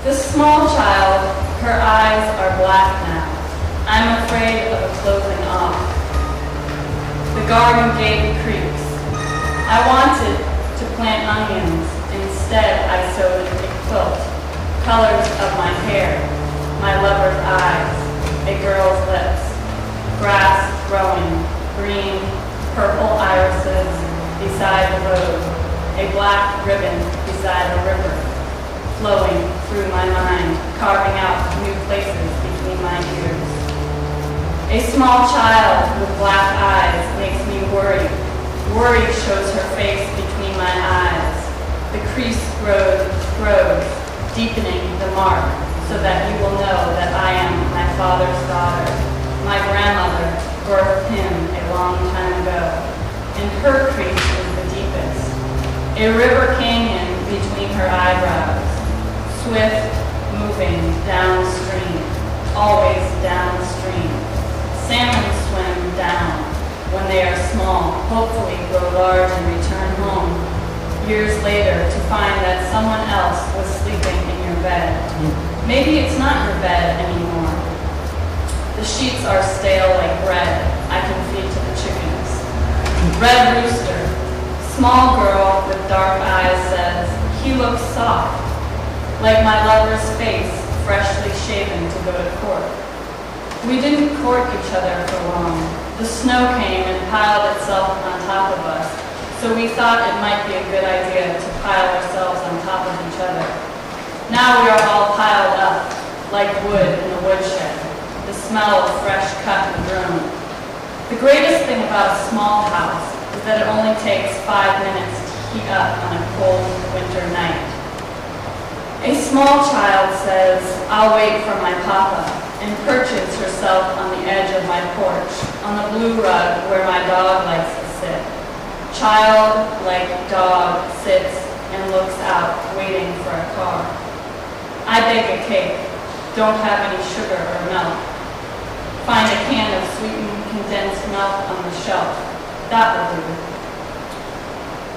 The small child, her eyes are black now. I'm afraid of a closing off. The garden gate creaks. I wanted to plant onions. Instead, I sewed a quilt. Colors of my hair, my lover's eyes, a girl's lips. Grass growing, green, purple irises beside the road. A black ribbon beside a river. Flowing through my mind, carving out new places between my ears. A small child with black eyes makes me worry. Worry shows her face between my eyes. The crease grows, deepening the mark, so that you will know that I am my father's daughter. My grandmother birthed him a long time ago, and her crease is the deepest. A river canyon between her eyebrows. Swift, moving, downstream, always downstream. Salmon swim down when they are small, hopefully grow large and return home years later to find that someone else was sleeping in your bed. Maybe it's not your bed anymore. The sheets are stale like bread I can feed to the chickens. Red rooster, small girl with dark eyes says, he looks soft. Like my lover's face, freshly shaven to go to court. We didn't court each other for long. The snow came and piled itself on top of us, so we thought it might be a good idea to pile ourselves on top of each other. Now we are all piled up, like wood in the woodshed, the smell of fresh cut and grown. The greatest thing about a small house is that it only takes 5 minutes to heat up on a cold winter night. A small child says, I'll wait for my papa, and perches herself on the edge of my porch, on the blue rug where my dog likes to sit. Child, like dog, sits and looks out, waiting for a car. I bake a cake, don't have any sugar or milk. Find a can of sweetened condensed milk on the shelf. That will do.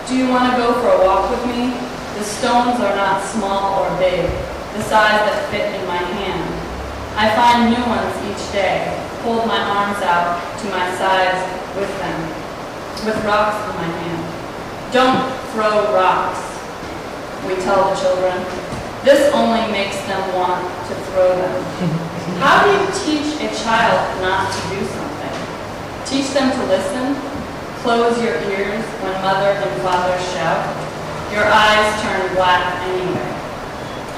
Do you want to go for a walk with me? The stones are not small or big, the size that fit in my hand. I find new ones each day, hold my arms out to my sides with them, with rocks in my hand. Don't throw rocks, we tell the children. This only makes them want to throw them. How do you teach a child not to do something? Teach them to listen? Close your ears when mother and father shout? Your eyes turn black anyway.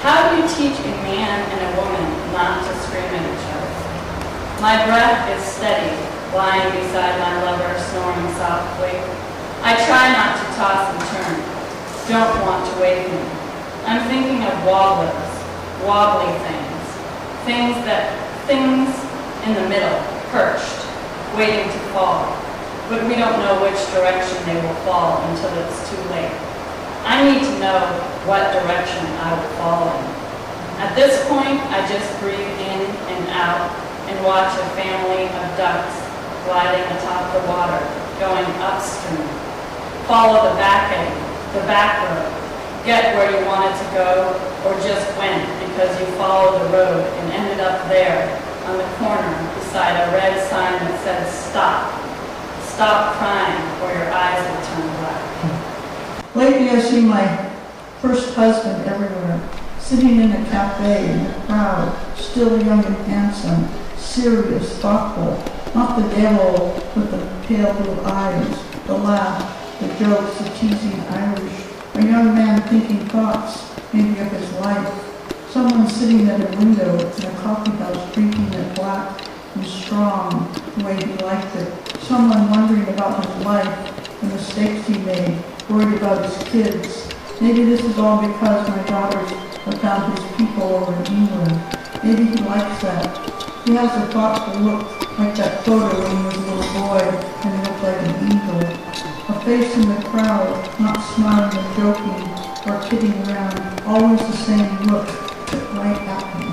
How do you teach a man and a woman not to scream at each other? My breath is steady, lying beside my lover, snoring softly. I try not to toss and turn. Don't want to wake him. I'm thinking of wobblers, wobbly things in the middle, perched, waiting to fall. But we don't know which direction they will fall until it's too late. I need to know what direction I will fall in. At this point, I just breathe in and out and watch a family of ducks gliding atop the water, going upstream. Follow the back end, the back road. Get where you wanted to go, or just went because you followed the road and ended up there on the corner beside a red sign that says stop. Stop crying or your eyes will turn black. Lately I see my first husband everywhere, sitting in a cafe in a crowd, still young and handsome, serious, thoughtful, not the devil with the pale blue eyes, the laugh, the jokes, the teasing Irish, a young man thinking thoughts, maybe of his life, someone sitting at a window in a coffee house drinking it black and strong the way he liked it, someone wondering about his life, the mistakes he made, worried about his kids. Maybe this is all because my daughters have found his people over in England. Maybe he likes that. He has a thoughtful look, like that photo when he was a little boy and he looked like an eagle. A face in the crowd, not smiling or joking or kidding around, always the same look, right at me.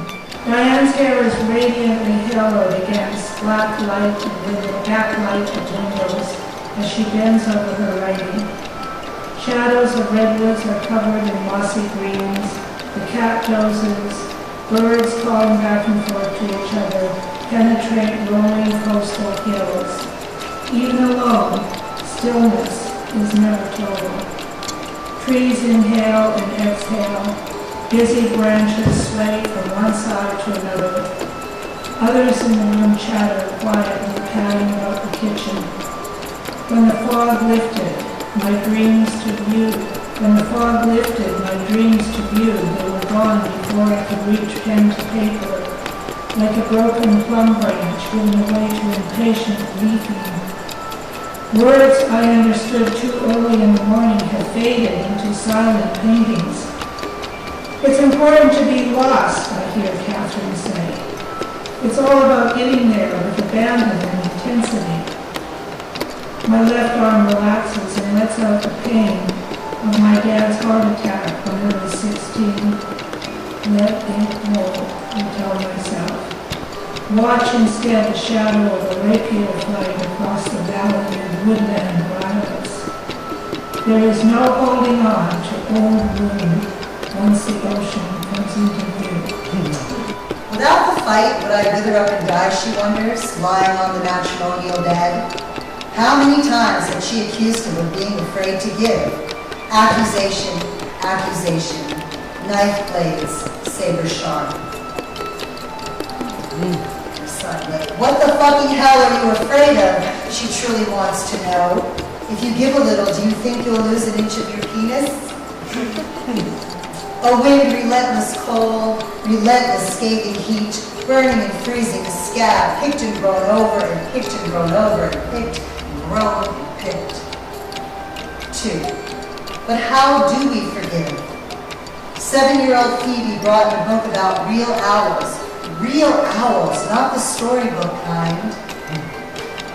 Diane's hair is radiantly yellowed against black light and with the backlight of windows as she bends over her writing. Shadows of redwoods are covered in mossy greens. The cat dozes, birds calling back and forth to each other, penetrate rolling coastal hills. Even alone, stillness is never total. Trees inhale and exhale, busy branches sway from one side to another. Others in the room chatter quietly, chatting about the kitchen. When the fog lifted, my dreams to view. When the fog lifted, my dreams to view, they were gone before I could reach pen to paper, like a broken plum branch giving way to impatient leafing. Words I understood too early in the morning have faded into silent paintings. It's important to be lost, I hear Catherine say. It's all about getting there with abandon and intensity. My left arm relaxes and lets out the pain of my dad's heart attack when I was 16. Let it roll, I tell myself. Watch instead the shadow of a rapier flying across the valley and woodland around us. There is no holding on to old wound once the ocean comes into view. Without the fight, would I wither up and die, she wonders, lying on the matrimonial bed? How many times had she accused him of being afraid to give? Accusation, accusation, knife blades, saber sharp. What the fucking hell are you afraid of? She truly wants to know. If you give a little, do you think you'll lose an inch of your penis? A wind, relentless cold, relentless scathing heat, burning and freezing a scab, picked and grown over and picked and grown over and picked and grown and picked. 2. But how do we forgive? 7-year-old Phoebe brought in a book about real owls. Real owls, not the storybook kind.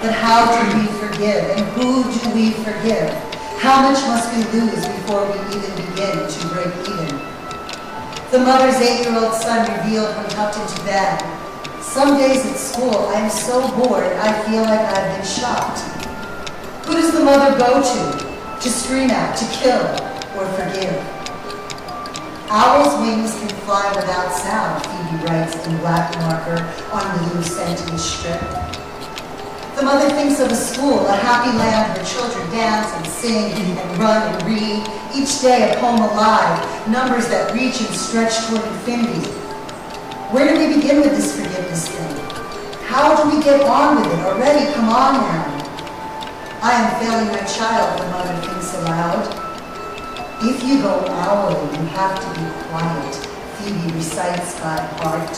But how do we forgive? And who do we forgive? How much must we lose before we even begin to break even? The mother's 8-year-old son revealed when tucked into bed. Some days at school, I am so bored, I feel like I've been shot. Who does the mother go to scream at, to kill, or forgive? Owls' wings can fly without sound, Phoebe writes in black marker on the blue sentence strip. The mother thinks of a school, a happy land where children dance and sing and run and read, each day a poem alive, numbers that reach and stretch toward infinity. Where do we begin with this forgiveness thing? How do we get on with it already? Come on now. I am failing my child, the mother thinks aloud. If you go owling, you have to be quiet, Phoebe recites by heart.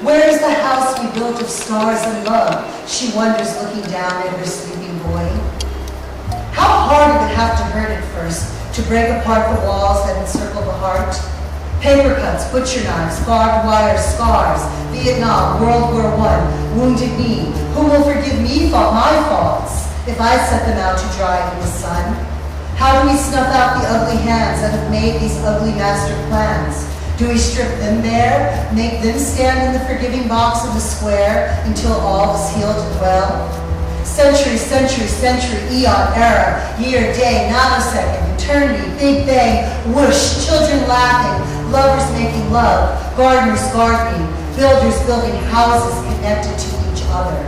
Where is the house we built of stars and love? She wonders, looking down at her sleeping boy. How hard it would have to hurt at first to break apart the walls that encircle the heart. Paper cuts, butcher knives, barbed wire, scars, Vietnam, World War I, wounded knee. Who will forgive me for my faults if I set them out to dry in the sun? How do we snuff out the ugly hands that have made these ugly master plans? Do we strip them bare, make them stand in the forgiving box of the square until all is healed and well? Century, century, century, eon, era, year, day, nanosecond, eternity, big bang, whoosh, children laughing, lovers making love, gardeners gardening, builders building houses connected to each other.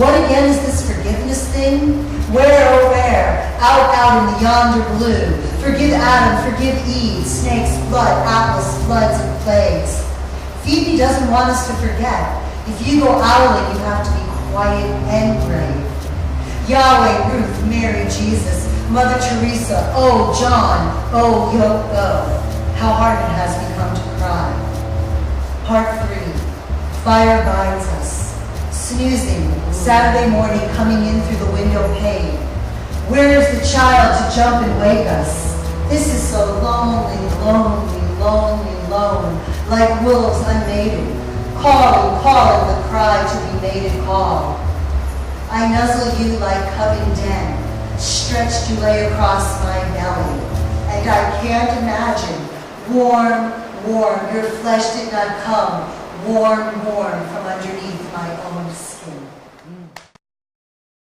What again is this forgiveness thing? Where, oh where? Out in the yonder blue. Forgive Adam, forgive Eve, snakes, blood, apples, floods, and plagues. Phoebe doesn't want us to forget. If you go owling, you have to be quiet and brave. Yahweh, Ruth, Mary, Jesus, Mother Teresa, oh John, oh Yoko. How hard it has become to cry. Part 3. Fire binds us. Snoozing, Saturday morning coming in through the window pane. Where is the child to jump and wake us? This is so lonely, lonely, lonely, lone, like wolves unmated, calling, calling the cry to be mated call. I nuzzle you like cub in den, stretched you lay across my belly, and I can't imagine, warm, warm, your flesh did not come, warm, warm from underneath